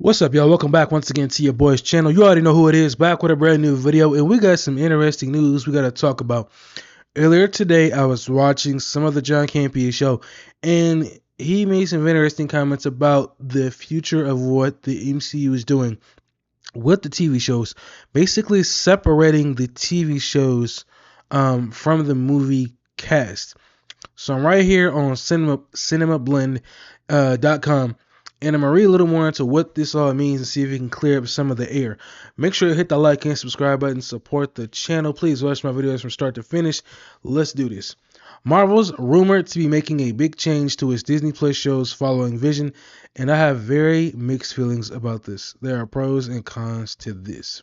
What's up, y'all? Welcome back once again to your boy's channel. You already know who it is, back with a brand new video, and we got some interesting news we got to talk about. Earlier today, I was watching some of the John Campea show, and he made some interesting comments about the future of what the MCU is doing with the TV shows, basically separating the TV shows from the movie cast. So I'm right here on cinemablend.com, and I'm going to read a little more into what this all means and see if we can clear up some of the air. Make sure to hit the like and subscribe button, support the channel. Please watch my videos from start to finish. Let's do this. Marvel's rumored to be making a big change to its Disney Plus shows following Vision, and I have very mixed feelings about this. There are pros and cons to this.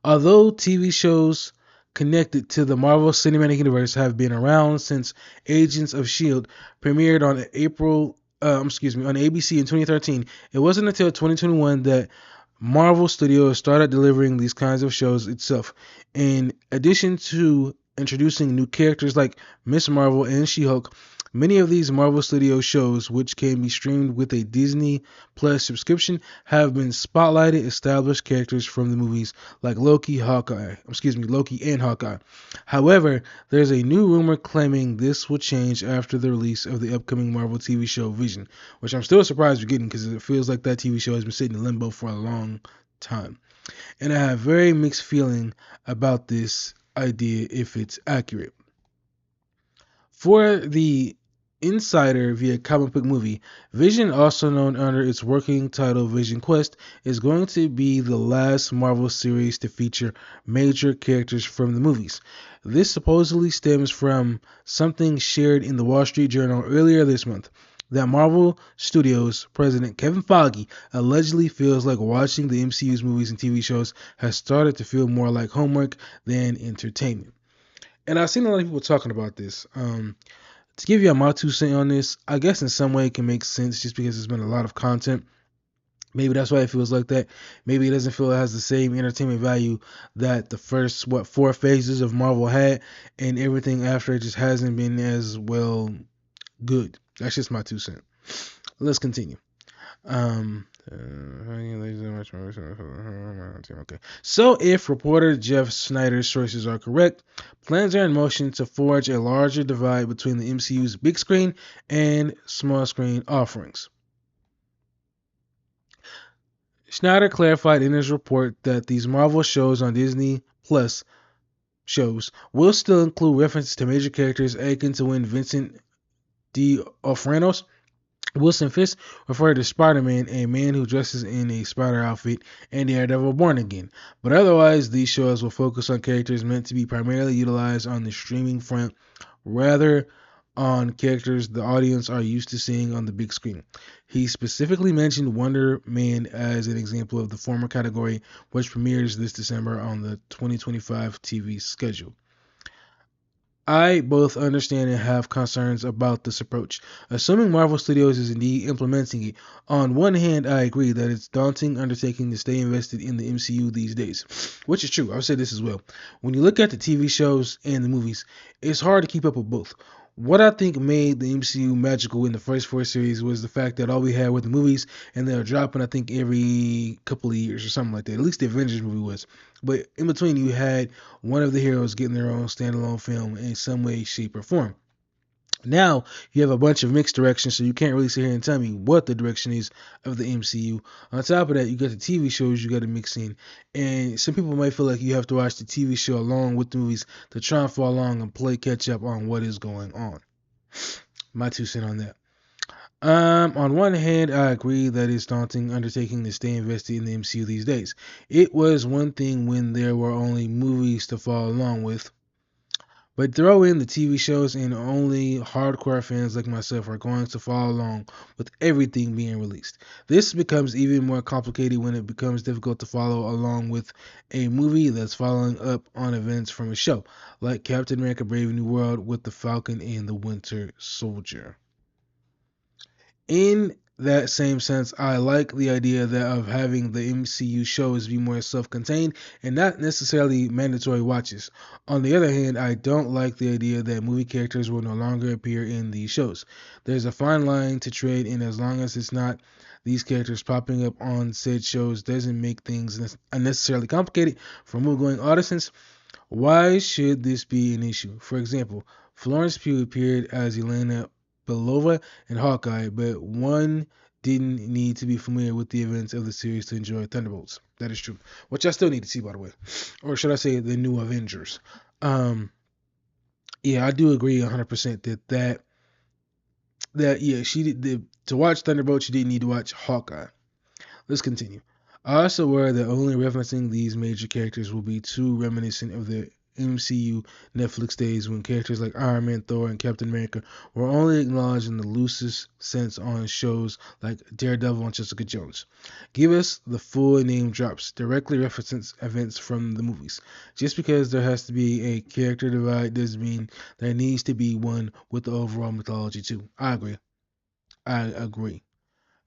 Although TV shows connected to the Marvel Cinematic Universe have been around since Agents of S.H.I.E.L.D. premiered on on ABC in 2013, it wasn't until 2021 that Marvel Studios started delivering these kinds of shows itself. In addition to introducing new characters like Miss Marvel and She-Hulk, many of these Marvel Studios shows, which can be streamed with a Disney Plus subscription, have been spotlighted established characters from the movies like Loki and Hawkeye. However, there's a new rumor claiming this will change after the release of the upcoming Marvel TV show Vision, which I'm still surprised we're getting because it feels like that TV show has been sitting in limbo for a long time. And I have very mixed feeling about this idea if it's accurate. For the Insider via Comic Book Movie, Vision, also known under its working title Vision Quest, is going to be the last Marvel series to feature major characters from the movies. This supposedly stems from something shared in the Wall Street Journal earlier this month, that Marvel Studios president Kevin Feige allegedly feels like watching the MCU's movies and TV shows has started to feel more like homework than entertainment. And I've seen a lot of people talking about this. To give you my 2 cents on this, I guess in some way it can make sense just because there's been a lot of content. Maybe that's why it feels like that. Maybe it doesn't feel it has the same entertainment value that the first, 4 phases of Marvel had, and everything after it just hasn't been as well good. That's just my 2 cents. Let's continue. Okay. So if reporter Jeff Snyder's sources are correct, plans are in motion to forge a larger divide between the MCU's big screen and small screen offerings. Snyder clarified in his report that these Marvel shows on Disney Plus shows will still include references to major characters akin to when Vincent D'Onofrio, Wilson Fisk referred to Spider-Man, a man who dresses in a spider outfit, and Daredevil Born Again. But otherwise, these shows will focus on characters meant to be primarily utilized on the streaming front, rather on characters the audience are used to seeing on the big screen. He specifically mentioned Wonder Man as an example of the former category, which premieres this December on the 2025 TV schedule. I both understand and have concerns about this approach. Assuming Marvel Studios is indeed implementing it, on one hand, I agree that it's a daunting undertaking to stay invested in the MCU these days, which is true. I'll say this as well. When you look at the TV shows and the movies, it's hard to keep up with both. What I think made the MCU magical in the first 4 series was the fact that all we had were the movies, and they were dropping, I think, every couple of years or something like that. At least the Avengers movie was. But in between, you had one of the heroes getting their own standalone film in some way, shape, or form. Now you have a bunch of mixed directions, so you can't really sit here and tell me what the direction is of the MCU. On top of that, you got the TV shows you got to mix in, and some people might feel like you have to watch the TV show along with the movies to try and follow along and play catch up on what is going on. My 2 cents on that. On one hand, I agree that it's daunting undertaking to stay invested in the MCU these days. It was one thing when there were only movies to follow along with. But throw in the TV shows and only hardcore fans like myself are going to follow along with everything being released. This becomes even more complicated when it becomes difficult to follow along with a movie that's following up on events from a show, like Captain America Brave New World with the Falcon and the Winter Soldier. In that same sense, I like the idea of having the MCU shows be more self-contained and not necessarily mandatory watches. On the other hand, I don't like the idea that movie characters will no longer appear in these shows. There's a fine line to tread, and as long as it's not these characters popping up on said shows doesn't make things unnecessarily complicated for movie-going audiences. Why should this be an issue? For example, Florence Pugh appeared as Elena Belova in Hawkeye, but one didn't need to be familiar with the events of the series to enjoy Thunderbolts. That is true. Which I still need to see, by the way. Or should I say the new Avengers. Um, yeah, I do agree 100% that yeah, she did to watch Thunderbolts, you didn't need to watch Hawkeye. Let's continue. I also worry that only referencing these major characters will be too reminiscent of the MCU Netflix days when characters like Iron Man, Thor, and Captain America were only acknowledged in the loosest sense on shows like Daredevil and Jessica Jones. Give us the full name drops, directly references events from the movies. Just because there has to be a character divide doesn't mean there needs to be one with the overall mythology too. I agree. I agree.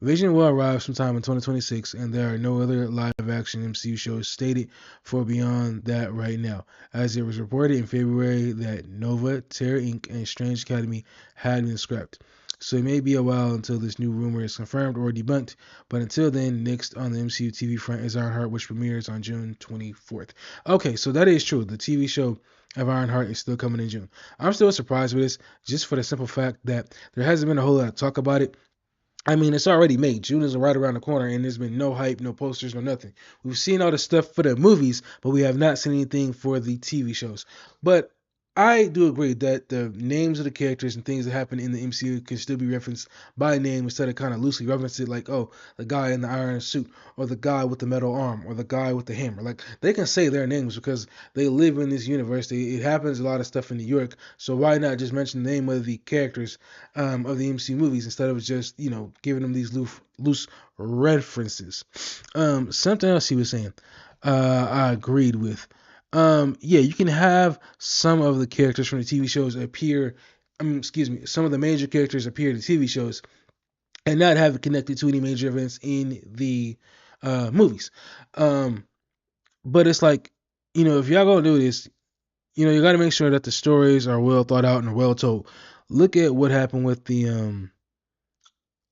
Vision will arrive sometime in 2026, and there are no other live-action MCU shows stated for beyond that right now, as it was reported in February that Nova, Terror Inc., and Strange Academy had been scrapped. So it may be a while until this new rumor is confirmed or debunked, but until then, next on the MCU TV front is Ironheart, which premieres on June 24th. Okay, so that is true. The TV show of Ironheart is still coming in June. I'm still surprised with this, just for the simple fact that there hasn't been a whole lot of talk about it. I mean, it's already made. June is right around the corner, and there's been no hype, no posters, no nothing. We've seen all the stuff for the movies, but we have not seen anything for the TV shows. But I do agree that the names of the characters and things that happen in the MCU can still be referenced by name instead of kind of loosely reference it like, oh, the guy in the iron suit, or the guy with the metal arm, or the guy with the hammer. Like, they can say their names because they live in this universe. It happens a lot of stuff in New York, so why not just mention the name of the characters of the MCU movies instead of just, giving them these loose references. Something else he was saying, I agreed with. Yeah, you can have some of the characters from the TV shows appear. Excuse me, some of the major characters appear in the TV shows and not have it connected to any major events in the movies. But it's like, if y'all gonna do this, you got to make sure that the stories are well thought out and well told. Look at what happened with the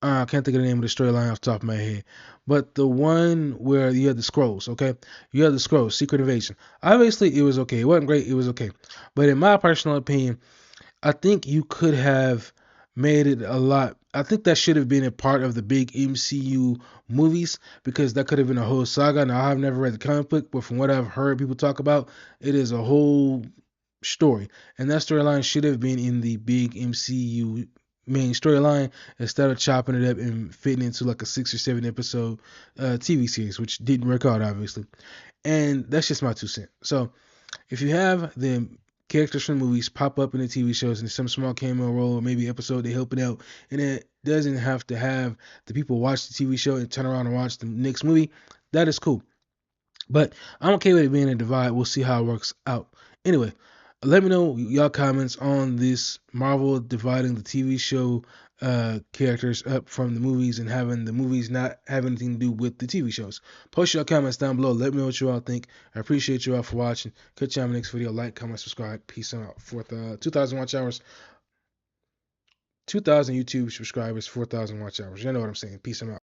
I can't think of the name of the storyline off the top of my head, but the one where you had the scrolls. Okay, you had the scrolls, Secret Invasion. Obviously, it was okay. It wasn't great. It was okay, but in my personal opinion, I think you could have made it a lot. I think that should have been a part of the big MCU movies because that could have been a whole saga. Now, I've never read the comic book, but from what I've heard people talk about, it is a whole story. And that storyline should have been in the big MCU main storyline instead of chopping it up and fitting into like a 6 or 7 episode TV series, which didn't work out, obviously. And that's just my 2 cents. So if you have the characters from movies pop up in the TV shows in some small cameo role or maybe episode they helping out, and it doesn't have to have the people watch the TV show and turn around and watch the next movie, that is cool. But I'm okay with it being a divide. We'll see how it works out. Anyway, let me know y'all comments on this Marvel dividing the TV show characters up from the movies and having the movies not have anything to do with the TV shows. Post your comments down below. Let me know what you all think. I appreciate you all for watching. Catch you on the next video. Like, comment, subscribe. Peace out. 2,000 watch hours. 2,000 YouTube subscribers, 4,000 watch hours. You know what I'm saying. Peace out.